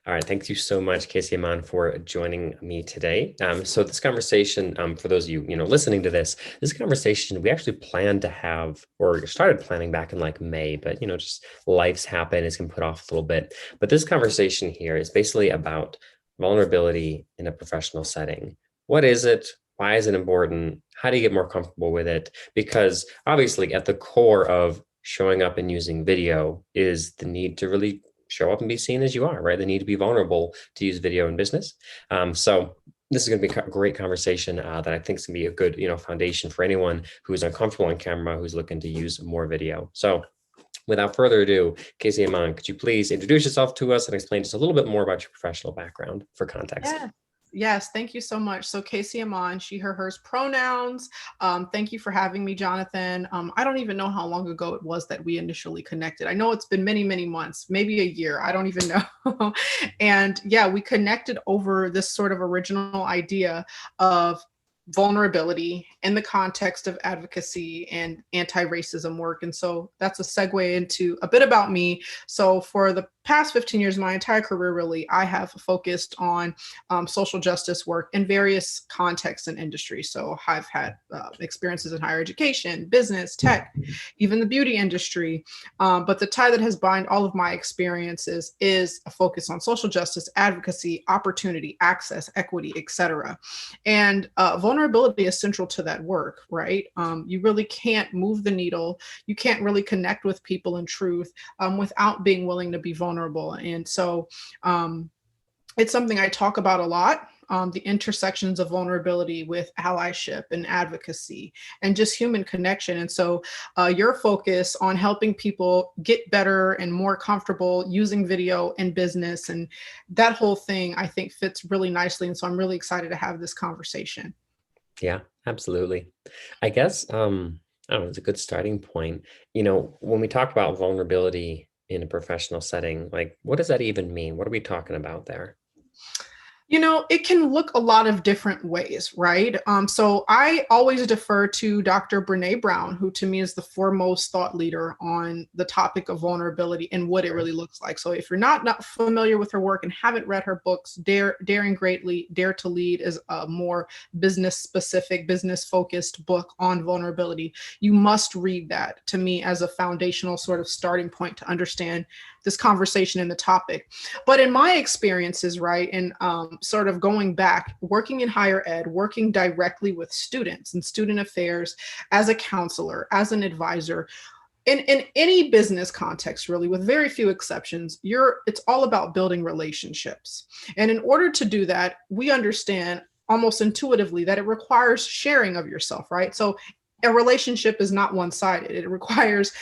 All right, thank you so much, Kehsi Iman, for joining me today. So this conversation, for those of you, listening to this conversation, we actually planned to have, or started planning back in like May, but just life's happen, it's been put off a little bit. But this conversation here is basically about vulnerability in a professional setting. What is it? Why is it important? How do you get more comfortable with it? Because obviously, at the core of showing up and using video is the need to really show up and be seen as you are, right? The need to be vulnerable to use video in business. So this is going to be a great conversation that I think is going to be a good, foundation for anyone who's uncomfortable on camera, who's looking to use more video. So without further ado, Kehsi Iman, could you please introduce yourself to us and explain just a little bit more about your professional background for context? Yeah. Yes, thank you so much. So Kehsi Iman, she, her, hers pronouns. Thank you for having me, Jonathan. I don't even know how long ago it was that we initially connected. I know it's been many, many months, maybe a year. I don't even know. And yeah, we connected over this sort of original idea of vulnerability in the context of advocacy and anti-racism work. And so that's a segue into a bit about me. So for the past 15 years, my entire career, really, I have focused on social justice work in various contexts and industries. So I've had experiences in higher education, business, tech, even the beauty industry. But the tie that has bound all of my experiences is a focus on social justice, advocacy, opportunity, access, equity, etc. And vulnerability is central to that work, right? You really can't move the needle. You can't really connect with people in truth without being willing to be vulnerable. And so it's something I talk about a lot. The intersections of vulnerability with allyship and advocacy and just human connection. And so your focus on helping people get better and more comfortable using video in business and that whole thing, I think fits really nicely. And so I'm really excited to have this conversation. Yeah, absolutely. I guess, I don't know, it's a good starting point. When we talk about vulnerability in a professional setting, like what does that even mean? What are we talking about there? It can look a lot of different ways, right? So I always defer to Dr. Brene Brown, who to me is the foremost thought leader on the topic of vulnerability and what it really looks like. So if you're not familiar with her work and haven't read her books, Daring Greatly, Dare to Lead is a more business specific, business focused book on vulnerability. You must read that, to me, as a foundational sort of starting point to understand this conversation and the topic. But in my experiences, right, and sort of going back, working in higher ed, working directly with students and student affairs as a counselor, as an advisor, in any business context, really, with very few exceptions, it's all about building relationships. And in order to do that, we understand almost intuitively that it requires sharing of yourself, right? So a relationship is not one-sided. It requires,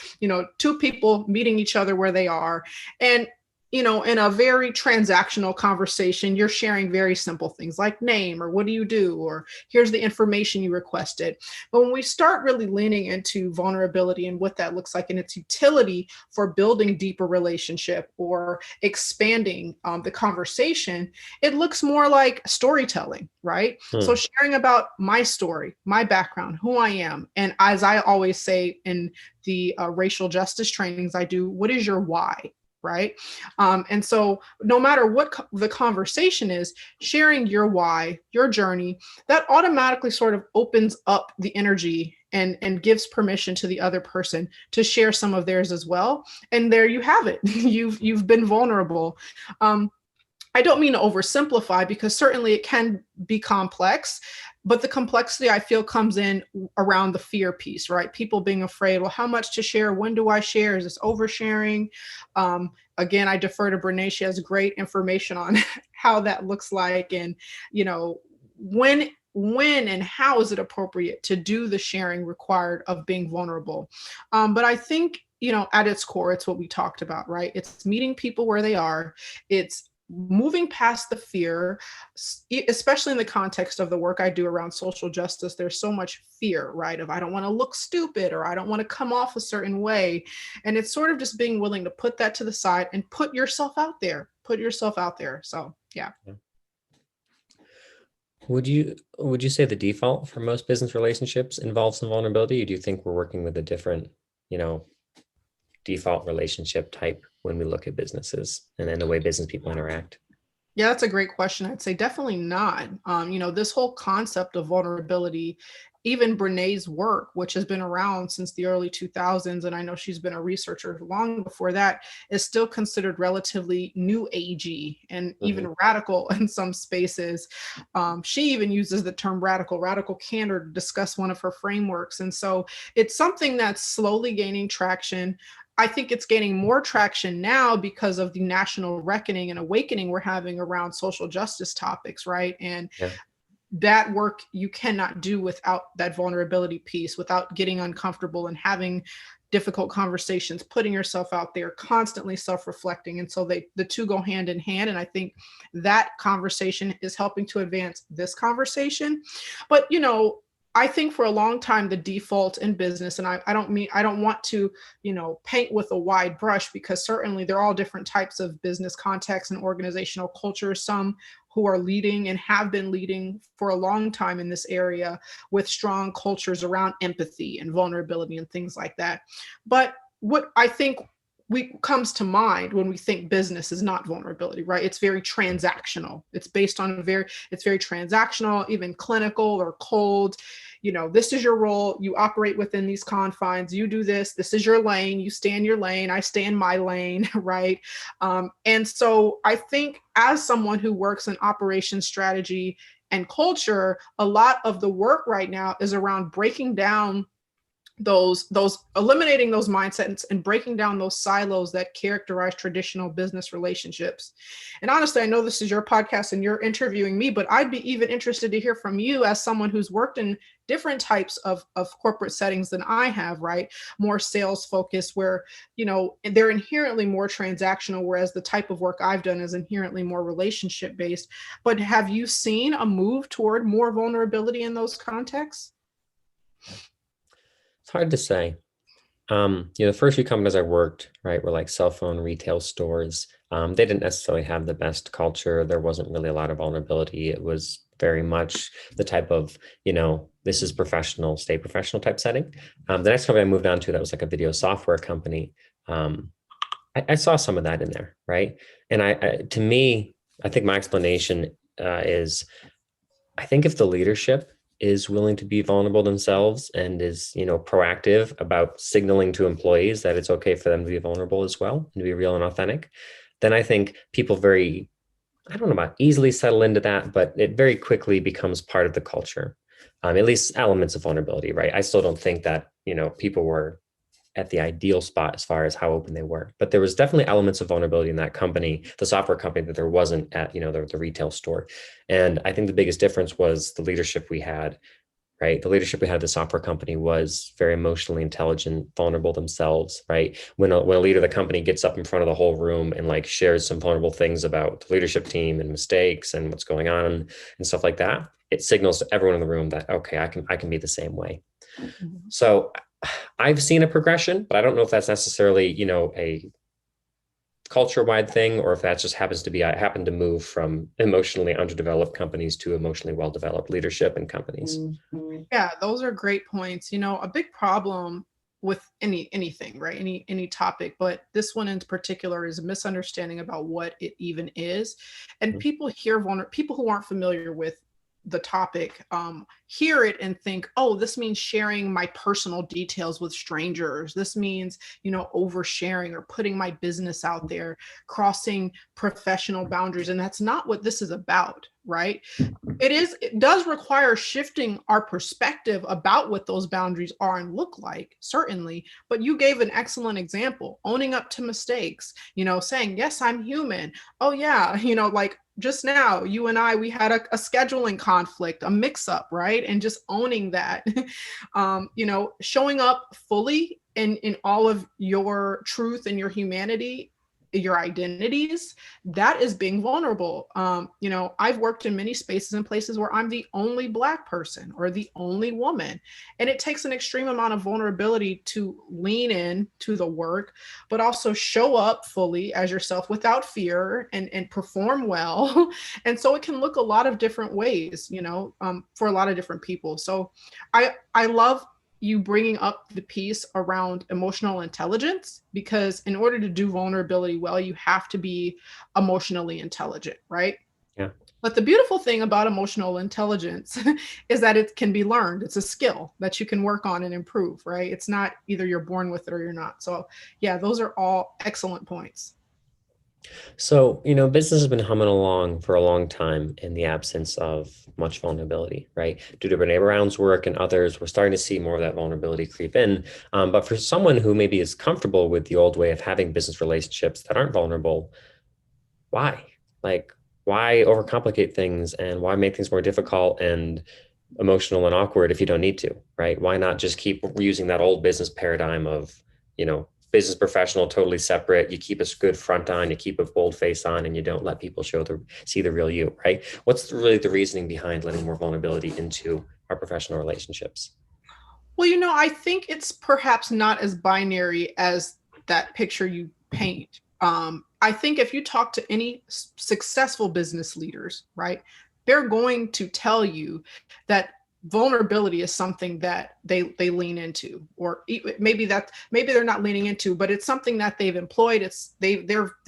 two people meeting each other where they are. And in a very transactional conversation, you're sharing very simple things like name or what do you do or here's the information you requested. But when we start really leaning into vulnerability and what that looks like and its utility for building deeper relationship or expanding the conversation, it looks more like storytelling, right? So Hmm. sharing about my story, my background, who I am, and as I always say in the racial justice trainings I do, what is your why? Right. And so no matter what the conversation is, sharing your why, your journey, that automatically sort of opens up the energy and gives permission to the other person to share some of theirs as well. And there you have it. You've been vulnerable. I don't mean to oversimplify because certainly it can be complex, but the complexity I feel comes in around the fear piece, right? People being afraid, well, how much to share? When do I share? Is this oversharing? Again, I defer to Brene. She has great information on how that looks like and, when and how is it appropriate to do the sharing required of being vulnerable. But I think, at its core, it's what we talked about, right? It's meeting people where they are. It's moving past the fear, especially in the context of the work I do around social justice. There's so much fear, right? Of I don't want to look stupid or I don't want to come off a certain way. And it's sort of just being willing to put that to the side and put yourself out there. Put yourself out there. So, yeah. Would you say the default for most business relationships involves some vulnerability? Or do you think we're working with a different, you know, default relationship type? when we look at businesses and then the way business people interact? Yeah, that's a great question. I'd say definitely not. This whole concept of vulnerability, even Brené's work, which has been around since the early 2000s, and I know she's been a researcher long before that, is still considered relatively new agey and Hmm. even radical in some spaces. She even uses the term radical candor to discuss one of her frameworks. And so it's something that's slowly gaining traction. I think it's gaining more traction now because of the national reckoning and awakening we're having around social justice topics, right? And Yeah. that work you cannot do without that vulnerability piece, without getting uncomfortable and having difficult conversations, putting yourself out there, constantly self-reflecting. And so the two go hand in hand. And I think that conversation is helping to advance this conversation. But I think for a long time the default in business, and I don't want to, paint with a wide brush, because certainly there are all different types of business contexts and organizational cultures. Some who are leading and have been leading for a long time in this area with strong cultures around empathy and vulnerability and things like that. But what I think we comes to mind when we think business is not vulnerability, right? It's very transactional. It's very transactional, even clinical or cold. This is your role. You operate within these confines. You do this. This is your lane. You stay in your lane. I stay in my lane, right? And so I think as someone who works in operations strategy and culture, a lot of the work right now is around breaking down those eliminating those mindsets and breaking down those silos that characterize traditional business relationships. And honestly, I know this is your podcast and you're interviewing me, but I'd be even interested to hear from you as someone who's worked in different types of corporate settings than I have, right? More sales focused, where they're inherently more transactional, whereas the type of work I've done is inherently more relationship based. But have you seen a move toward more vulnerability in those contexts? It's hard to say. The first few companies I worked, right, were like cell phone retail stores. They didn't necessarily have the best culture. There wasn't really a lot of vulnerability. It was very much the type of, this is professional, stay professional type setting. The next company I moved on to, that was like a video software company. Um, I saw some of that in there, right? And to me, I think my explanation is, I think if the leadership is willing to be vulnerable themselves and is, proactive about signaling to employees that it's okay for them to be vulnerable as well and to be real and authentic, then I think people I don't know about easily settle into that, but it very quickly becomes part of the culture. At least elements of vulnerability, right? I still don't think that, people were at the ideal spot as far as how open they were. But there was definitely elements of vulnerability in that company, the software company, that there wasn't at, the retail store. And I think the biggest difference was the leadership we had, right? The leadership we had at the software company was very emotionally intelligent, vulnerable themselves, right? When a leader of the company gets up in front of the whole room and like shares some vulnerable things about the leadership team and mistakes and what's going on and stuff like that, it signals to everyone in the room that, okay, I can be the same way. Mhm. So I've seen a progression, but I don't know if that's necessarily, a culture-wide thing, or if that just happens to be, I happen to move from emotionally underdeveloped companies to emotionally well-developed leadership and companies. Yeah, those are great points. A big problem with anything, right? Any topic, but this one in particular is a misunderstanding about what it even is. And Mhm. people who aren't familiar with the topic hear it and think, oh, this means sharing my personal details with strangers. This means, oversharing or putting my business out there, crossing professional boundaries. And that's not what this is about, right? It does require shifting our perspective about what those boundaries are and look like, certainly. But you gave an excellent example: owning up to mistakes, saying, yes, I'm human. Oh yeah, like just now, you and I, we had a scheduling conflict, a mix up, right? And just owning that. Showing up fully in all of your truth and your humanity, your identities, that is being vulnerable. I've worked in many spaces and places where I'm the only Black person or the only woman. And it takes an extreme amount of vulnerability to lean in to the work, but also show up fully as yourself without fear and perform well. And so it can look a lot of different ways, for a lot of different people. So I love you bringing up the piece around emotional intelligence, because in order to do vulnerability well, you have to be emotionally intelligent, right? Yeah. But the beautiful thing about emotional intelligence is that it can be learned. It's a skill that you can work on and improve, right? It's not either you're born with it or you're not. So, yeah, those are all excellent points. So, business has been humming along for a long time in the absence of much vulnerability, right? Due to Brene Brown's work and others, we're starting to see more of that vulnerability creep in. But for someone who maybe is comfortable with the old way of having business relationships that aren't vulnerable, why? Like, why overcomplicate things and why make things more difficult and emotional and awkward if you don't need to, right? Why not just keep using that old business paradigm of, business professional totally separate. You keep a good front on, you keep a bold face on, and you don't let people see the real you, right? What's really the reasoning behind letting more vulnerability into our professional relationships? Well, I think it's perhaps not as binary as that picture you paint. I think if you talk to any successful business leaders, right, they're going to tell you that vulnerability is something that they lean into, or maybe they're not leaning into, but it's something that they've employed. They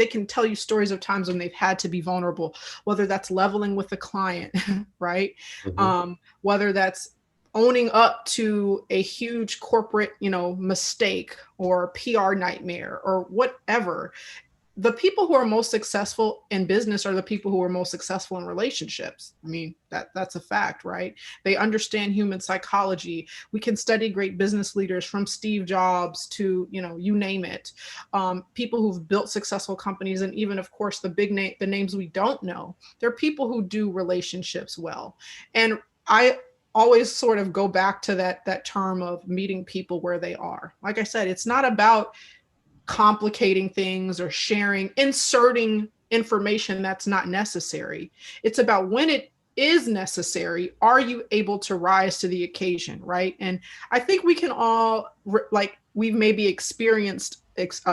can tell you stories of times when they've had to be vulnerable, whether that's leveling with a client, right, Mm-hmm. whether that's owning up to a huge corporate, mistake or PR nightmare or whatever. The people who are most successful in business are the people who are most successful in relationships. I mean, that's a fact, right? They understand human psychology. We can study great business leaders from Steve Jobs to, you name it. People who've built successful companies, and even, of course, the names we don't know. They're people who do relationships well. And I always sort of go back to that term of meeting people where they are. Like I said, it's not about complicating things or inserting information that's not necessary. It's about when it is necessary, are you able to rise to the occasion, right? And I think we can all, like, we've maybe experienced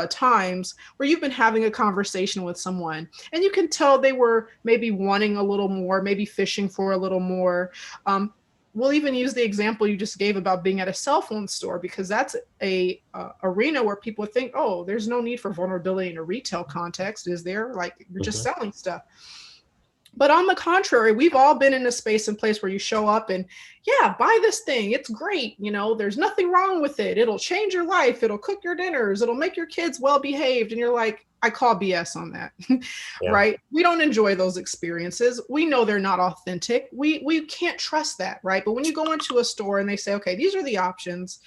times where you've been having a conversation with someone and you can tell they were maybe wanting a little more, maybe fishing for a little more. We'll even use the example you just gave about being at a cell phone store, because that's a arena where people think, oh, there's no need for vulnerability in a retail context, is there? Like, you're just Mm-hmm. selling stuff. But on the contrary, we've all been in a space and place where you show up and, yeah, buy this thing. It's great. There's nothing wrong with it. It'll change your life. It'll cook your dinners. It'll make your kids well behaved. And you're like, I call BS on that. Yeah. Right? We don't enjoy those experiences. We know they're not authentic. We can't trust that, right? But when you go into a store and they say, okay, these are the options.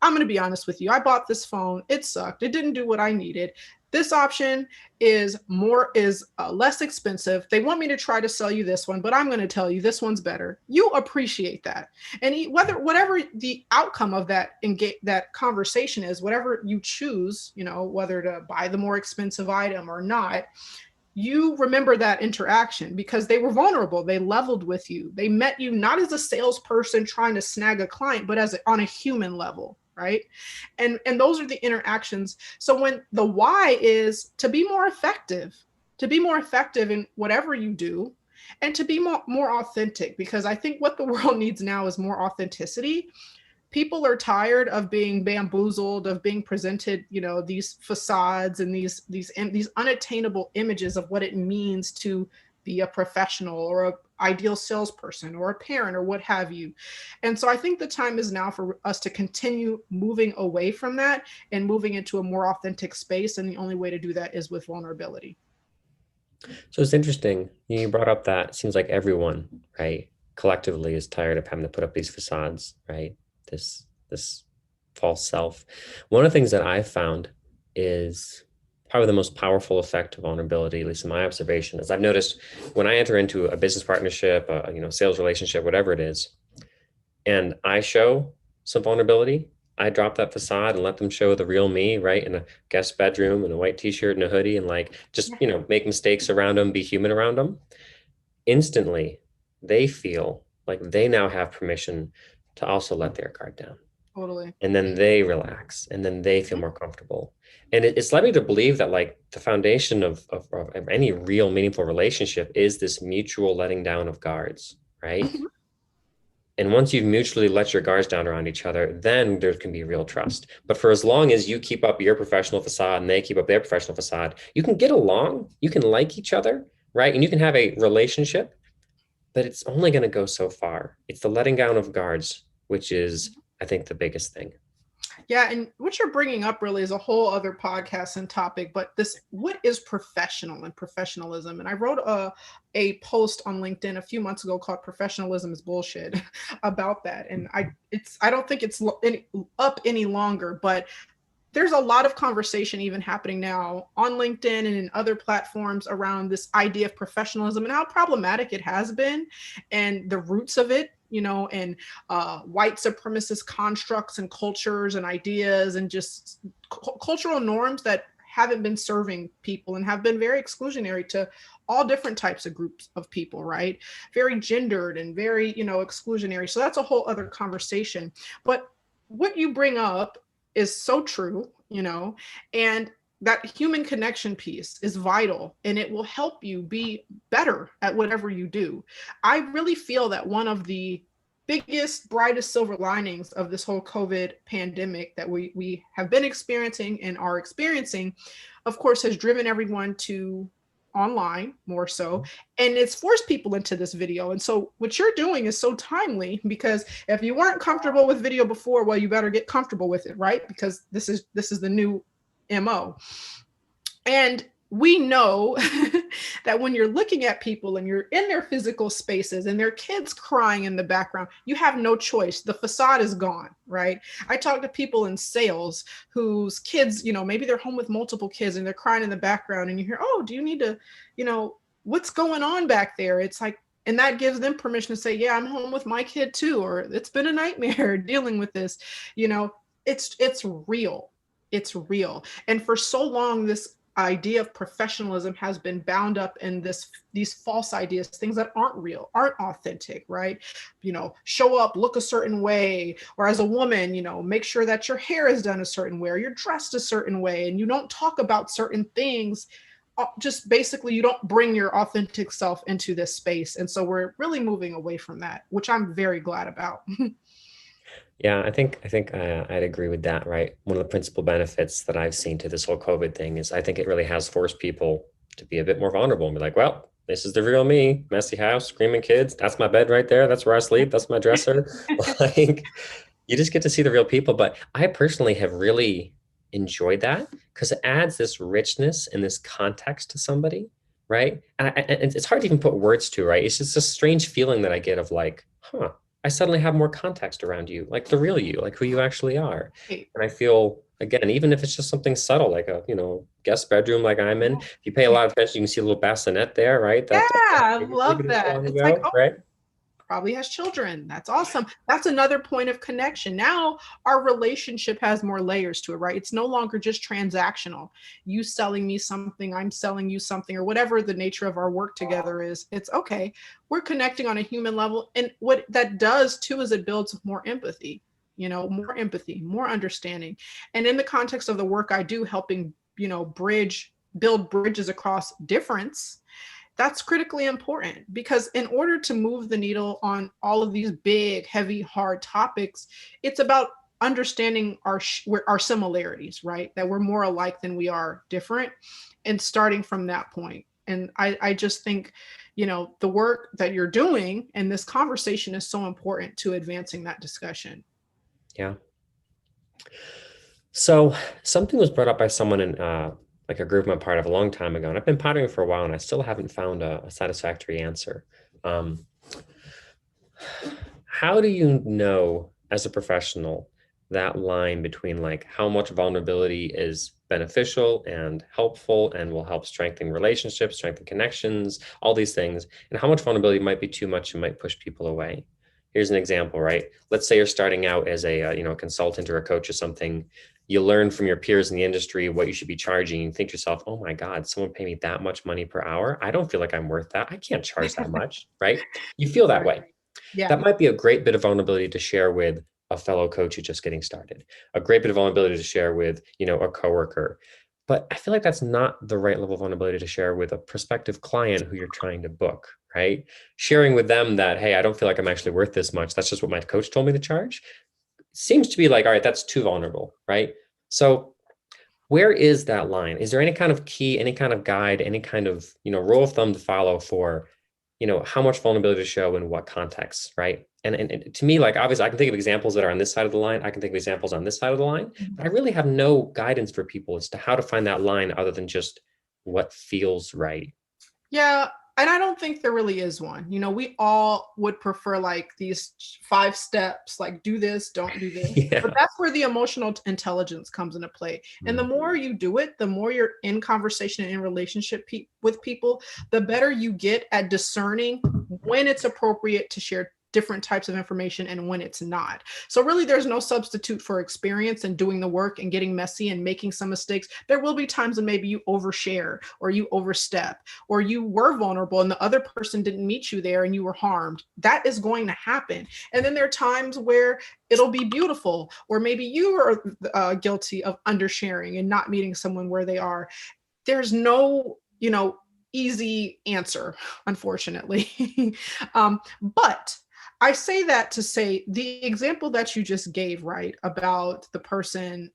I'm going to be honest with you. I bought this phone. It sucked. It didn't do what I needed. This option is less expensive. They want me to try to sell you this one, but I'm going to tell you this one's better. You appreciate that. And whatever the outcome of that conversation is, whatever you choose, whether to buy the more expensive item or not, you remember that interaction because they were vulnerable. They leveled with you. They met you not as a salesperson trying to snag a client, but on a human level, right? And those are the interactions. So when the why is to be more effective, in whatever you do, and to be more authentic, because I think what the world needs now is more authenticity. People are tired of being bamboozled, of being presented, these facades and these unattainable images of what it means to be a professional or a ideal salesperson or a parent or what have you. And so I think the time is now for us to continue moving away from that and moving into a more authentic space. And the only way to do that is with vulnerability. So it's interesting. You brought up that it seems like everyone, right, collectively is tired of having to put up these facades, right? This false self. One of the things that I've found is probably the most powerful effect of vulnerability, at least in my observation, is I've noticed when I enter into a business partnership, sales relationship, whatever it is, and I show some vulnerability, I drop that facade and let them show the real me, right? In a guest bedroom in a white t-shirt and a hoodie and like just, Yeah, make mistakes around them, be human around them. Instantly, they feel like they now have permission to also let their guard down. totally. And then they relax and then they feel more comfortable. And it's led me to believe that like the foundation of any real meaningful relationship is this mutual letting down of guards, right? Mhm. And once you've mutually let your guards down around each other, then there can be real trust. But for as long as you keep up your professional facade and they keep up their professional facade, you can get along, you can like each other, right? And you can have a relationship, but it's only going to go so far. It's the letting down of guards, which is, I think, the biggest thing. Yeah, and what you're bringing up really is a whole other podcast and topic, but this, what is professional and professionalism? And I wrote a post on LinkedIn a few months ago called Professionalism is Bullshit about that. And I don't think it's up any longer, but there's a lot of conversation even happening now on LinkedIn and in other platforms around this idea of professionalism and how problematic it has been and the roots of it, and white supremacist constructs and cultures and ideas and just cultural norms that haven't been serving people and have been very exclusionary to all different types of groups of people, right? Very gendered and very, exclusionary. So that's a whole other conversation. But what you bring up is so true, and that human connection piece is vital and it will help you be better at whatever you do. I really feel that one of the biggest, brightest silver linings of this whole COVID pandemic that we have been experiencing and are experiencing, of course, has driven everyone to online more so, and it's forced people into this video. And so what you're doing is so timely, because if you weren't comfortable with video before, well, you better get comfortable with it, right? Because this is the new MO. And we know that when you're looking at people and you're in their physical spaces and their kids crying in the background, you have no choice. The facade is gone, right? I talk to people in sales whose kids, maybe they're home with multiple kids and they're crying in the background, and you hear, oh, do you need to, what's going on back there? It's like, and that gives them permission to say, yeah, I'm home with my kid too, or it's been a nightmare dealing with this. It's real. It's real. And for so long, this idea of professionalism has been bound up in these false ideas, things that aren't real, aren't authentic, right? Show up, look a certain way, or as a woman, make sure that your hair is done a certain way, or you're dressed a certain way, and you don't talk about certain things. Just basically, you don't bring your authentic self into this space. And so we're really moving away from that, which I'm very glad about. Yeah, I think I'd agree with that, right? One of the principal benefits that I've seen to this whole COVID thing is I think it really has forced people to be a bit more vulnerable and be like, well, this is the real me, messy house, screaming kids. That's my bed right there. That's where I sleep. That's my dresser. Like, you just get to see the real people. But I personally have really enjoyed that because it adds this richness and this context to somebody, right? And it's hard to even put words to, right? It's just a strange feeling that I get of like, huh, I suddenly have more context around you, like the real you, like who you actually are. And I feel, again, even if it's just something subtle, like a, guest bedroom like I'm in, if you pay a lot of attention, you can see a little bassinet there, right? Yeah, That I maybe love not that. long It's like, ago, oh, right? probably has children. That's awesome. That's another point of connection. Now our relationship has more layers to it, right? It's no longer just transactional. You selling me something, I'm selling you something, or whatever the nature of our work together is. It's okay. We're connecting on a human level. And what that does too is it builds more empathy, more empathy, more understanding. And in the context of the work I do, helping, build bridges across difference, that's critically important, because in order to move the needle on all of these big, heavy, hard topics, it's about understanding our similarities, right? That we're more alike than we are different, and starting from that point. And I just think, the work that you're doing and this conversation is so important to advancing that discussion. Yeah. So something was brought up by someone in like a group I'm part of a long time ago, and I've been pondering for a while, and I still haven't found a satisfactory answer. Um, how do you know as a professional that line between like how much vulnerability is beneficial and helpful and will help strengthen relationships, strengthen connections, all these things, and how much vulnerability might be too much and might push people away? Here's an example, right? Let's say you're starting out as a consultant or a coach or something. You learn from your peers in the industry what you should be charging. You think to yourself, oh my God, someone pay me that much money per hour? I don't feel like I'm worth that. I can't charge that much, right? You feel that Right. way. Yeah. That might be a great bit of vulnerability to share with a fellow coach who's just getting started, a great bit of vulnerability to share with, a coworker. But I feel like that's not the right level of vulnerability to share with a prospective client who you're trying to book, right? Sharing with them that, hey, I don't feel like I'm actually worth this much. That's just what my coach told me to charge. Seems to be like, all right, that's too vulnerable, right? So where is that line? Is there any kind of key, any kind of guide, any kind of, rule of thumb to follow for, how much vulnerability to show in what context, right? And to me, like obviously I can think of examples that are on this side of the line. I can think of examples on this side of the line, but I really have no guidance for people as to how to find that line other than just what feels right. Yeah, and I don't think there really is one. We all would prefer like these 5 steps, like do this, don't do this. But Yeah. that's where the emotional intelligence comes into play. And the Mm. more you do it, the more you're in conversation and in relationship with people, the better you get at discerning when it's appropriate to share different types of information and when it's not. So really there's no substitute for experience and doing the work and getting messy and making some mistakes. There will be times when maybe you overshare or you overstep or you were vulnerable and the other person didn't meet you there and you were harmed. That is going to happen. And then there are times where it'll be beautiful, or maybe you are guilty of undersharing and not meeting someone where they are. There's no, easy answer, unfortunately. But I say that to say the example that you just gave, right, about the person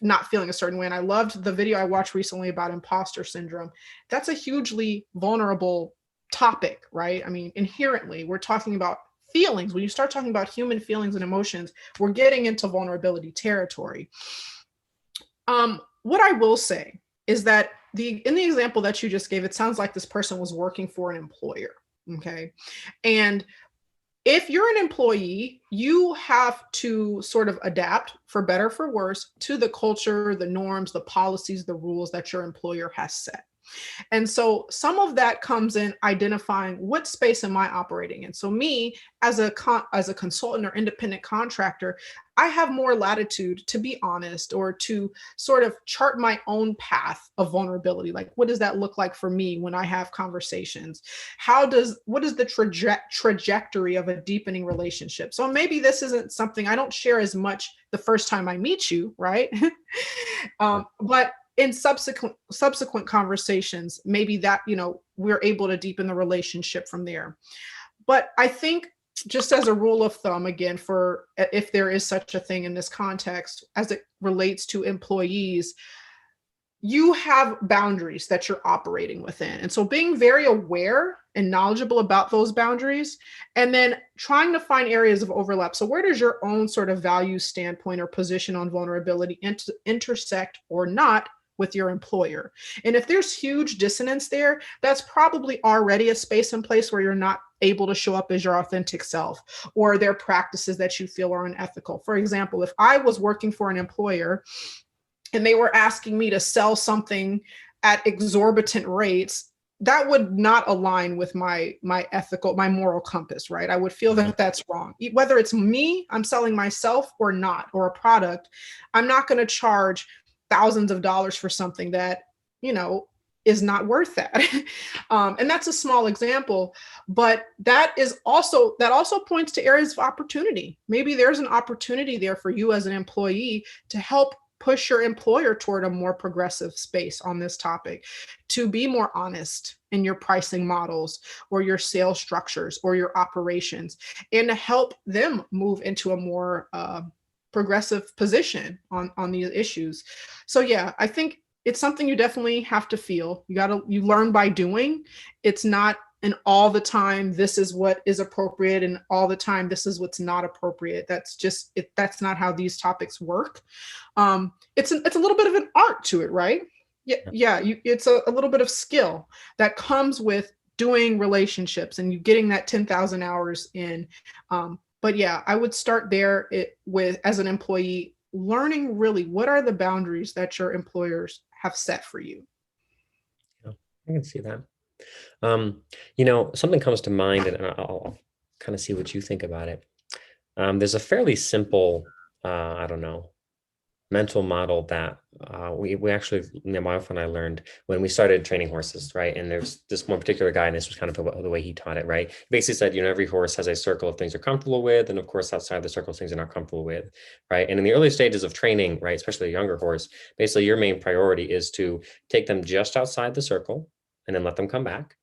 not feeling a certain way. And I loved the video I watched recently about imposter syndrome. That's a hugely vulnerable topic, right? I mean, inherently, we're talking about feelings. When you start talking about human feelings and emotions, we're getting into vulnerability territory. What I will say is that in the example that you just gave, it sounds like this person was working for an employer. Okay. And if you're an employee, you have to sort of adapt, for better, for worse, to the culture, the norms, the policies, the rules that your employer has set. And so some of that comes in identifying what space am I operating in. So me as a consultant or independent contractor, I have more latitude to be honest or to sort of chart my own path of vulnerability. Like what does that look like for me when I have conversations? What is the trajectory of a deepening relationship? So maybe this isn't something I don't share as much the first time I meet you, right? But in subsequent conversations, maybe that, we're able to deepen the relationship from there. But I think, just as a rule of thumb, again, for if there is such a thing in this context as it relates to employees, you have boundaries that you're operating within. And so being very aware and knowledgeable about those boundaries, and then trying to find areas of overlap. So where does your own sort of value standpoint or position on vulnerability intersect or not with your employer? And if there's huge dissonance there, that's probably already a space and place where you're not able to show up as your authentic self, or there are practices that you feel are unethical. For example, if I was working for an employer and they were asking me to sell something at exorbitant rates, that would not align with my moral compass, right? I would feel that that's wrong. Whether it's me, I'm selling myself or not, or a product, I'm not going to charge thousands of dollars for something that, is not worth that. And that's a small example, but that also points to areas of opportunity. Maybe there's an opportunity there for you as an employee to help push your employer toward a more progressive space on this topic, to be more honest in your pricing models or your sales structures or your operations, and to help them move into a more progressive position on these issues. So yeah, I think it's something you definitely have to feel. You learn by doing. It's not an all the time this is what is appropriate and all the time this is what's not appropriate. That's not how these topics work. It's a little bit of an art to it, right? Yeah. It's a little bit of skill that comes with doing relationships and you getting that 10,000 hours in. But yeah, I would start there with, as an employee, learning really what are the boundaries that your employers have set for you. Yeah, I can see that. Something comes to mind, and I'll kind of see what you think about it. There's a fairly simple, I don't know, mental model that we actually, my wife and I learned when we started training horses, right? And there's this one particular guy, and this was kind of the way he taught it, right? He basically said, every horse has a circle of things they're comfortable with, and of course, outside the circle of things they're not comfortable with, right? And in the early stages of training, right, especially a younger horse, basically your main priority is to take them just outside the circle and then let them come back.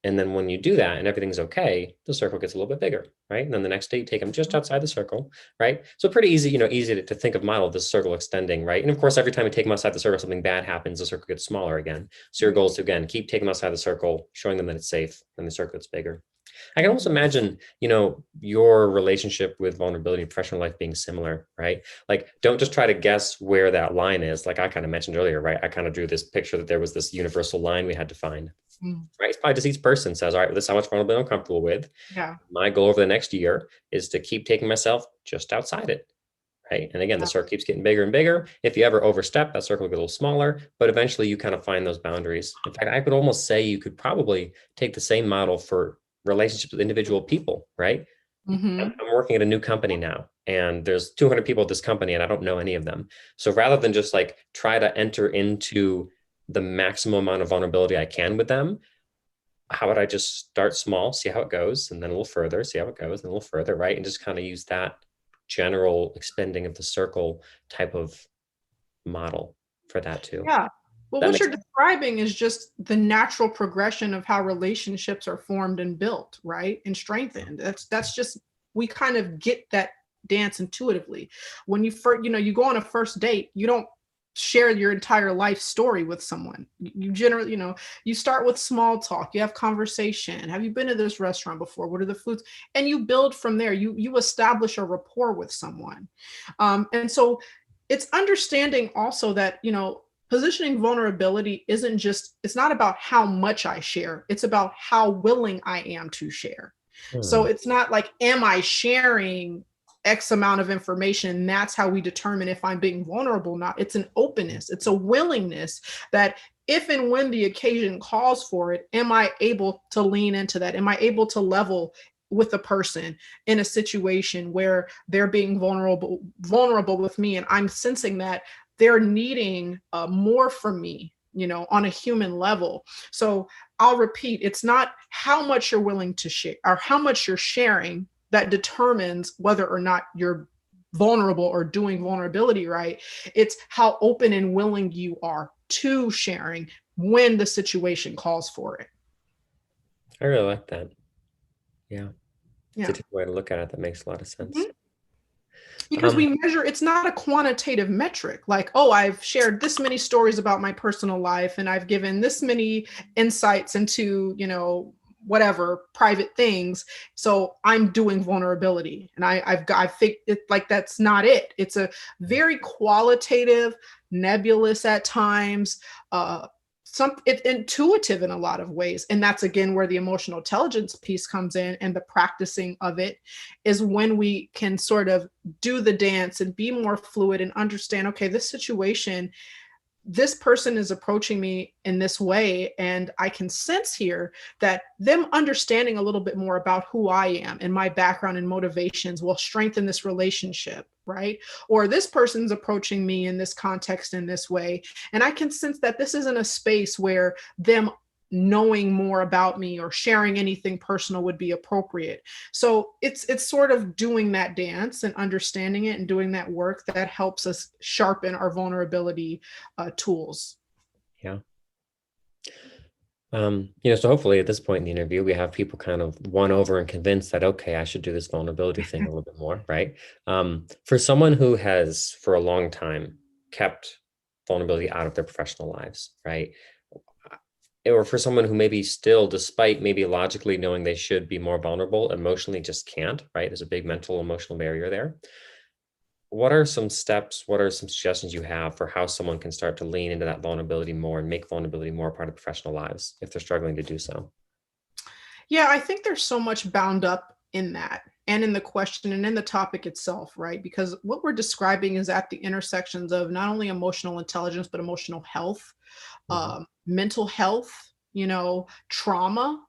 And then when you do that and everything's okay, the circle gets a little bit bigger, right? And then the next day you take them just outside the circle, right? So pretty easy, easy to think of model this circle extending, right? And of course, every time you take them outside the circle, something bad happens, the circle gets smaller again. So your goal is to, again, keep taking them outside the circle, showing them that it's safe, and the circle gets bigger. I can also imagine, your relationship with vulnerability in professional life being similar, right? Like, don't just try to guess where that line is. Like I kind of mentioned earlier, right? I kind of drew this picture that there was this universal line we had to find, right? It's probably just each person says, all right, this is how much vulnerability I'm comfortable with. Yeah. My goal over the next year is to keep taking myself just outside it. Right. And again, the circle keeps getting bigger and bigger. If you ever overstep, that circle will get a little smaller, but eventually you kind of find those boundaries. In fact, I could almost say you could probably take the same model for relationships with individual people, right? Mm-hmm. I'm working at a new company now, and there's 200 people at this company, and I don't know any of them. So rather than just like try to enter into the maximum amount of vulnerability I can with them, how would I just start small, see how it goes, and then a little further, see how it goes, and a little further, right? And just kind of use that general expanding of the circle type of model for that too. Yeah. Well, That what makes you're sense. describing is just the natural progression of how relationships are formed and built, right? And strengthened. That's just we kind of get that dance intuitively. When you first, you go on a first date, you don't share your entire life story with someone. You generally, you start with small talk, you have conversation. Have you been to this restaurant before? What are the foods? And you build from there. You establish a rapport with someone. And so it's understanding also that, positioning vulnerability isn't just, it's not about how much I share, it's about how willing I am to share. So Hmm. it's not like, am I sharing X amount of information? That's how we determine if I'm being vulnerable or not. It's an openness, it's a willingness that if and when the occasion calls for it, am I able to lean into that? Am I able to level with a person in a situation where they're being vulnerable with me, and I'm sensing that they're needing more from me, on a human level. So I'll repeat, it's not how much you're willing to share or how much you're sharing that determines whether or not you're vulnerable or doing vulnerability right. It's how open and willing you are to sharing when the situation calls for it. I really like that. Yeah. It's a Yeah. different way to look at it that makes a lot of sense. Mhm. Because Um, we measure, it's not a quantitative metric like, oh, I've shared this many stories about my personal life and I've given this many insights into, whatever private things, so I'm doing vulnerability. And I think it, like, that's not it. It's a very qualitative, nebulous at times, it's intuitive in a lot of ways. And that's again where the emotional intelligence piece comes in, and the practicing of it is when we can sort of do the dance and be more fluid and understand, okay, this situation, this person is approaching me in this way, and I can sense here that them understanding a little bit more about who I am and my background and motivations will strengthen this relationship, right? Or this person's approaching me in this context in this way, and I can sense that this isn't a space where them knowing more about me or sharing anything personal would be appropriate. So it's sort of doing that dance and understanding it and doing that work that helps us sharpen our vulnerability tools. yeah. So hopefully at this point in the interview, we have people kind of won over and convinced that, okay, I should do this vulnerability thing a little bit more, right? For someone who has for a long time kept vulnerability out of their professional lives, right? Or for someone who maybe still, despite maybe logically knowing they should be more vulnerable, emotionally just can't, right? There's a big mental emotional barrier there. What are some steps? What are some suggestions you have for how someone can start to lean into that vulnerability more and make vulnerability more a part of professional lives if they're struggling to do so? Yeah, I think there's so much bound up in that and in the question and in the topic itself, right? Because what we're describing is at the intersections of not only emotional intelligence, but emotional health, Mhm. mental health, trauma,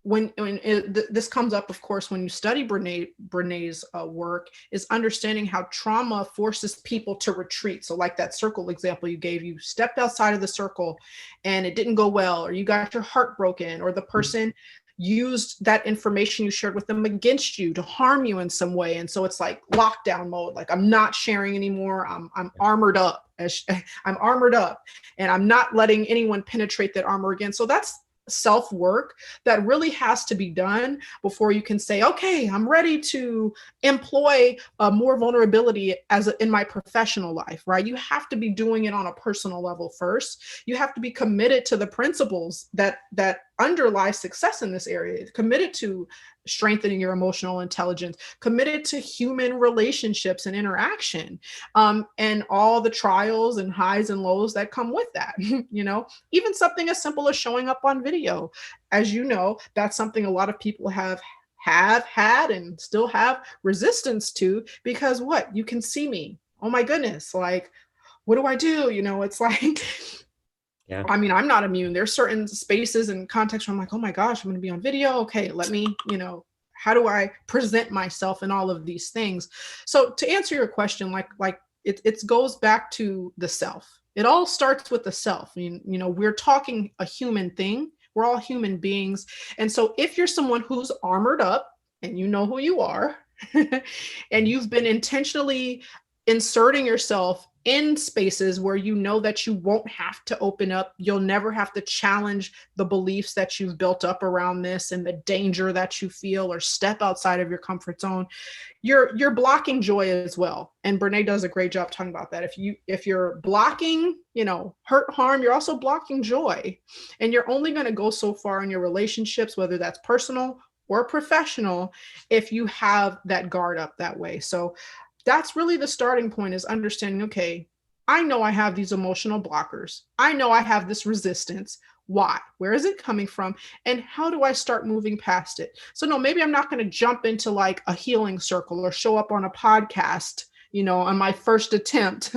this comes up, of course, when you study Brené's work, is understanding how trauma forces people to retreat. So like that circle example you gave, you stepped outside of the circle and it didn't go well, or you got your heart broken, or the person used that information you shared with them against you to harm you in some way. And so it's like lockdown mode. Like, I'm not sharing anymore. I'm armored up. I'm armored up, and I'm not letting anyone penetrate that armor again. So that's self-work that really has to be done before you can say, okay, I'm ready to employ more vulnerability in my professional life, right? You have to be doing it on a personal level first. You have to be committed to the principles that underlie success in this area, committed to strengthening your emotional intelligence, committed to human relationships and interaction, and all the trials and highs and lows that come with that. Even something as simple as showing up on video. As you know, that's something a lot of people have had and still have resistance to, because what? You can see me. Oh my goodness. Like, what do I do? It's like, Yeah. I mean, I'm not immune. There's certain spaces and contexts where I'm like, oh my gosh, I'm going to be on video. Okay, let me, how do I present myself in all of these things? So to answer your question, it goes back to the self. It all starts with the self. We're talking a human thing. We're all human beings. And so if you're someone who's armored up and you know who you are, and you've been intentionally inserting yourself in spaces where you know that you won't have to open up, you'll never have to challenge the beliefs that you've built up around this and the danger that you feel, or step outside of your comfort zone, you're blocking joy as well. And Brené does a great job talking about that. If you're blocking, hurt, harm, you're also blocking joy. And you're only going to go so far in your relationships, whether that's personal or professional, if you have that guard up that way. So that's really the starting point, is understanding, okay, I know I have these emotional blockers. I know I have this resistance. Why? Where is it coming from? And how do I start moving past it? So no, maybe I'm not going to jump into like a healing circle or show up on a podcast, on my first attempt,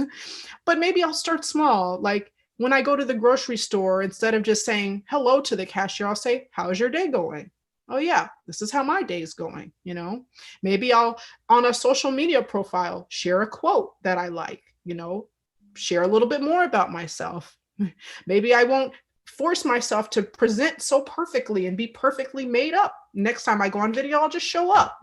but maybe I'll start small. Like when I go to the grocery store, instead of just saying hello to the cashier, I'll say, how's your day going? Oh yeah, this is how my day is going. Maybe I'll, on a social media profile, share a quote that I like, share a little bit more about myself. Maybe I won't force myself to present so perfectly and be perfectly made up. Next time I go on video, I'll just show up.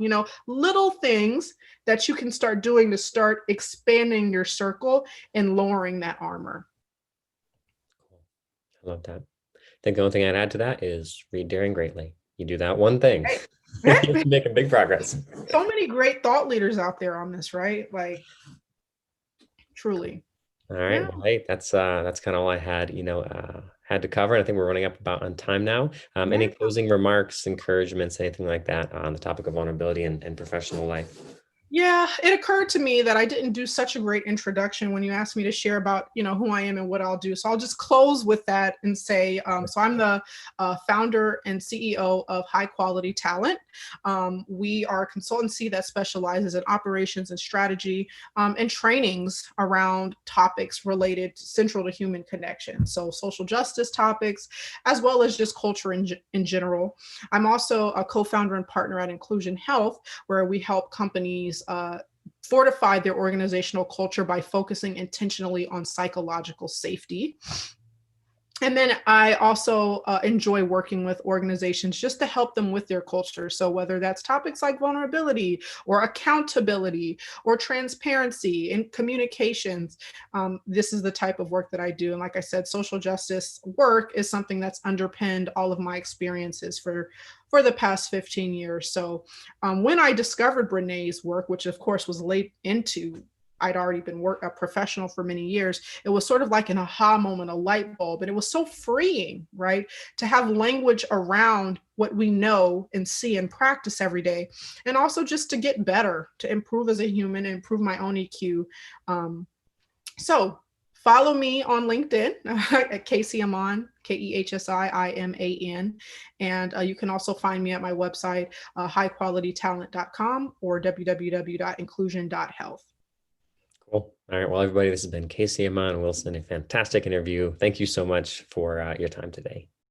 Little things that you can start doing to start expanding your circle and lowering that armor. Cool. I love that. I think the only thing I'd add to that is read Daring Greatly. You do that one thing, you make a big progress. So many great thought leaders out there on this, right? Like, truly. All right. Yeah. Well, hey, that's kind of all I had, had to cover. And I think we're running up about on time now. Any closing remarks, encouragements, anything like that on the topic of vulnerability and professional life? Yeah, it occurred to me that I didn't do such a great introduction when you asked me to share about, who I am and what I'll do. So I'll just close with that and say, so I'm the founder and CEO of High Quality Talent. We are a consultancy that specializes in operations and strategy and trainings around topics related central to human connection. So social justice topics, as well as just culture in general. I'm also a co-founder and partner at Inclusion Health, where we help companies fortify their organizational culture by focusing intentionally on psychological safety. And then I also enjoy working with organizations just to help them with their culture. So whether that's topics like vulnerability or accountability or transparency in communications, this is the type of work that I do. And like I said, social justice work is something that's underpinned all of my experiences for the past 15 years. So when I discovered Brené's work, which of course was late into, I'd already been a professional for many years. It was sort of like an aha moment, a light bulb. And it was so freeing, right? To have language around what we know and see and practice every day. And also just to get better, to improve as a human and improve my own EQ. So follow me on LinkedIn at Kehsi Iman, KEHSIIMAN. And you can also find me at my website, highqualitytalent.com or www.inclusion.health. Cool. All right. Well, everybody, this has been Kehsi Iman Wilson, a fantastic interview. Thank you so much for your time today.